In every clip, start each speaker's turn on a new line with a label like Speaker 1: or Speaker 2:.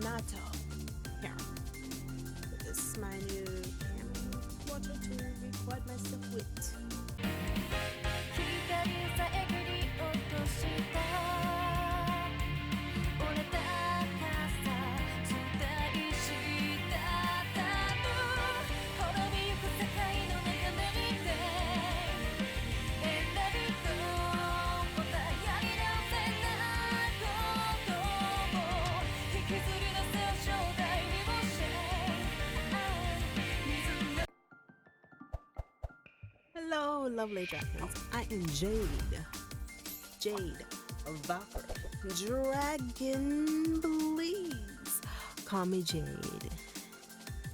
Speaker 1: Minato. Here. This is my new camcorder to record myself with. Hello, lovely dragons. I am JadeVDragon, please call me Jade.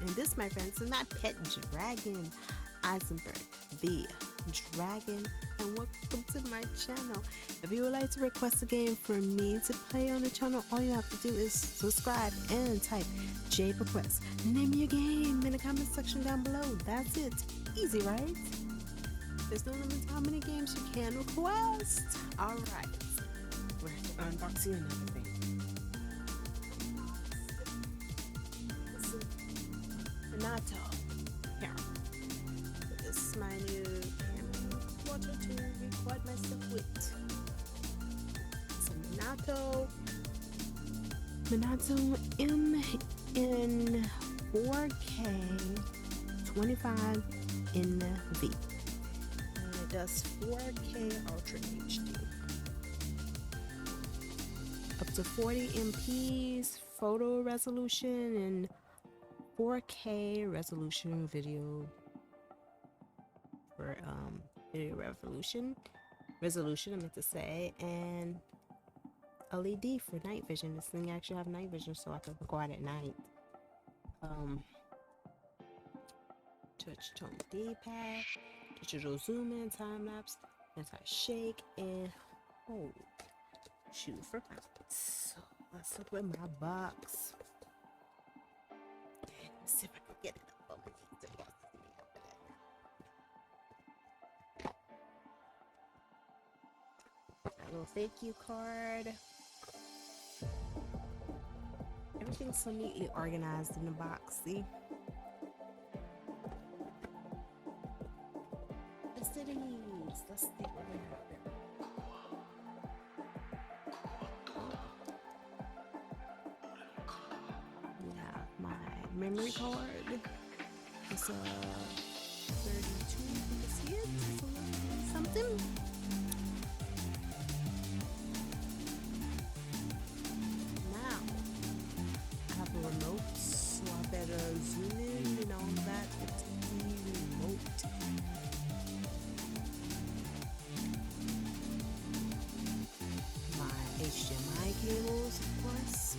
Speaker 1: And this, my friends, is my pet dragon, Eisenberg the Dragon, and welcome to my channel. If you would like to request a game for me to play on the channel, all you have to do is subscribe and type Jade request. Name your game in the comment section down below. That's it. Easy, right? There's no limit to how many games you can request. Alright, we're unboxing another thing. Listen, Minato. Here. This is my new camcorder to record myself with. So Minolta MN4K25NV. Does 4K Ultra HD, up to 40 MPs photo resolution and 4K resolution video for video resolution I meant to say, and LED for night vision. This thing actually have night vision, so I can record at night. Touch tone D-pad, digital zoom in, time lapse, anti-shake, and hold shoe for mounts. So let's look with my box. Let's see if I can get it up. A little thank you card. Everything's so neatly organized in the box. See. Let's see what we have there. We have my memory card. It's a 32, you can see it, something. Now, I have a remote, so I better zoom in and all that. It's the remote. HDMI cables, of course.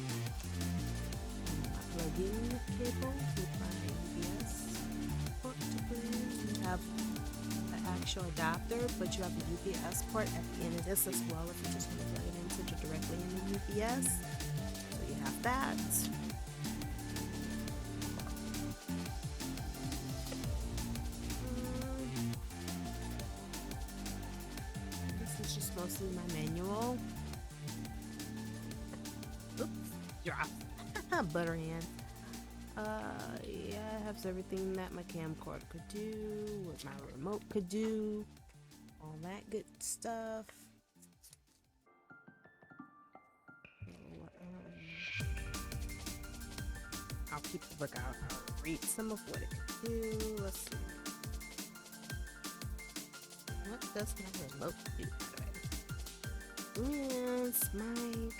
Speaker 1: Plug-in cable with my UPS port to put in. You have the actual adapter, but you have the UPS port at the end of this as well if you just want to plug it into directly in the UPS. So you have that. This is just mostly my manual. Oops, drop. Butter hand. Yeah, it has everything that my camcorder could do, what my remote could do, all that good stuff. I'll keep the book out. I'll read some of what it could do. Let's see. What does my remote do? Yes, mic.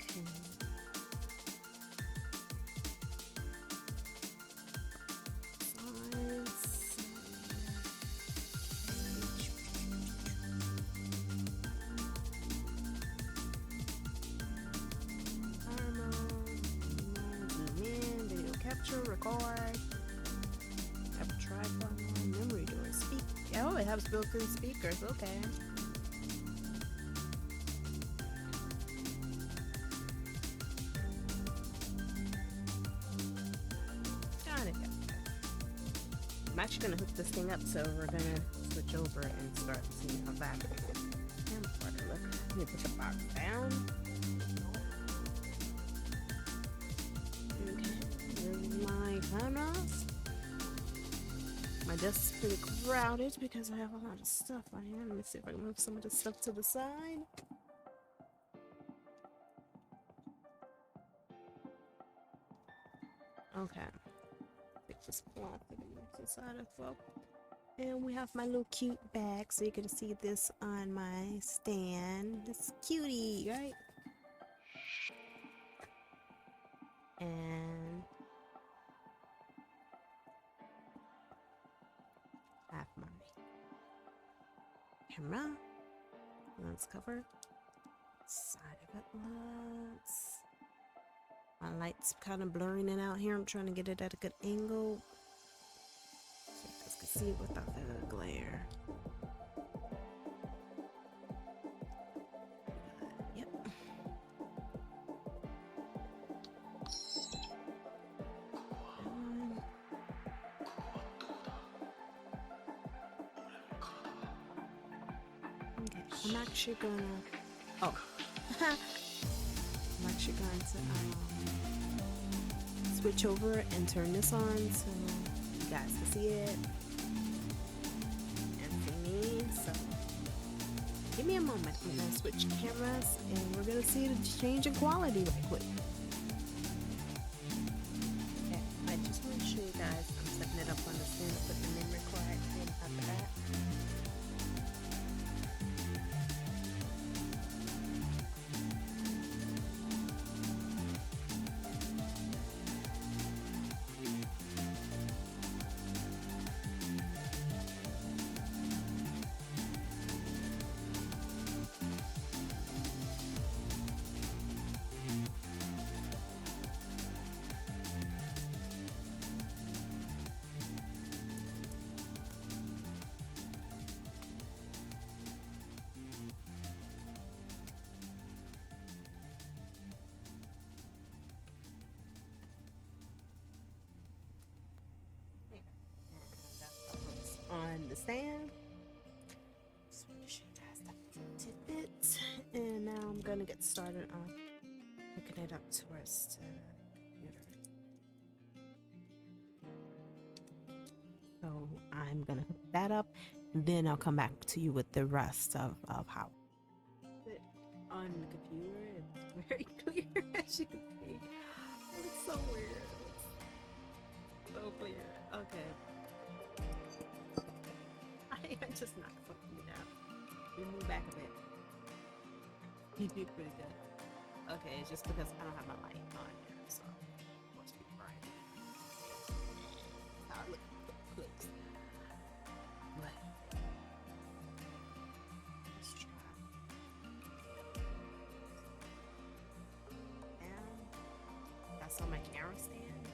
Speaker 1: Record. Have a tripod, memory door, speak. Oh, it has built-in speakers. Okay. Got it. I'm actually gonna hook this thing up, so we're gonna switch over and start seeing how that camcorder look. Let me put the box down. Okay. My desk is pretty crowded because I have a lot of stuff on here. Let me see if I can move some of this stuff to the side. Okay. Take this plastic and move to the side as well. And we have my little cute bag, so you can see this on my stand. This cutie, right? And I have my camera. Let's cover side of it. Let's. My light's kind of blurring it out here. I'm trying to get it at a good angle so you guys can see it without the glare. Yep. Okay, I'm actually gonna. Oh. I'm actually going to switch over and turn this on so you guys can see it and see me. So give me a moment. I'm going to switch cameras and we're going to see the change in quality right quick. Okay, I just want to show you guys. I'm setting it up on the stand to put the memory card in after that. On the stand. Just want to show you guys that tidbit. And now I'm gonna get started on hooking it up towards the computer. So I'm gonna hook that up, and then I'll come back to you with the rest of how it on the computer. It's very clear as you can see. It looks so weird. It's so clear. Okay. I just knocked something down. We move back a bit. You did pretty good. Okay, it's just because I don't have my light on here, so it must be bright. How it looks. But let's try. And that's on my camera stand.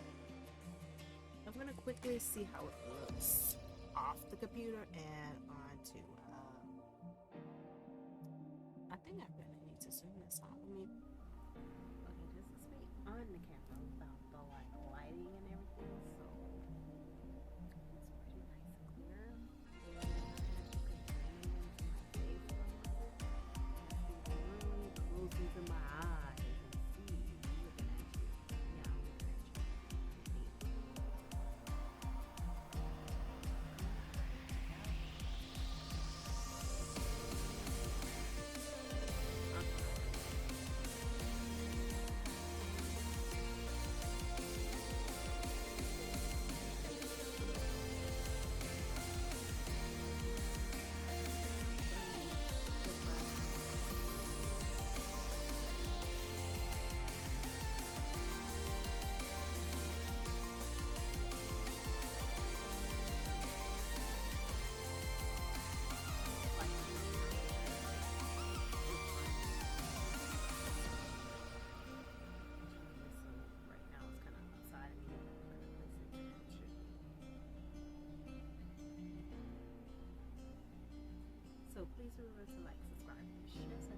Speaker 1: I'm gonna quickly see how it looks off the computer and onto I think I really need to zoom this out. Let me okay, this is me on the camera without the like lighting and everything, so it's pretty nice and clear. And you can really close into my eyes and see me looking at you. Yeah, I'm looking at you. So please remember to like, subscribe, and share.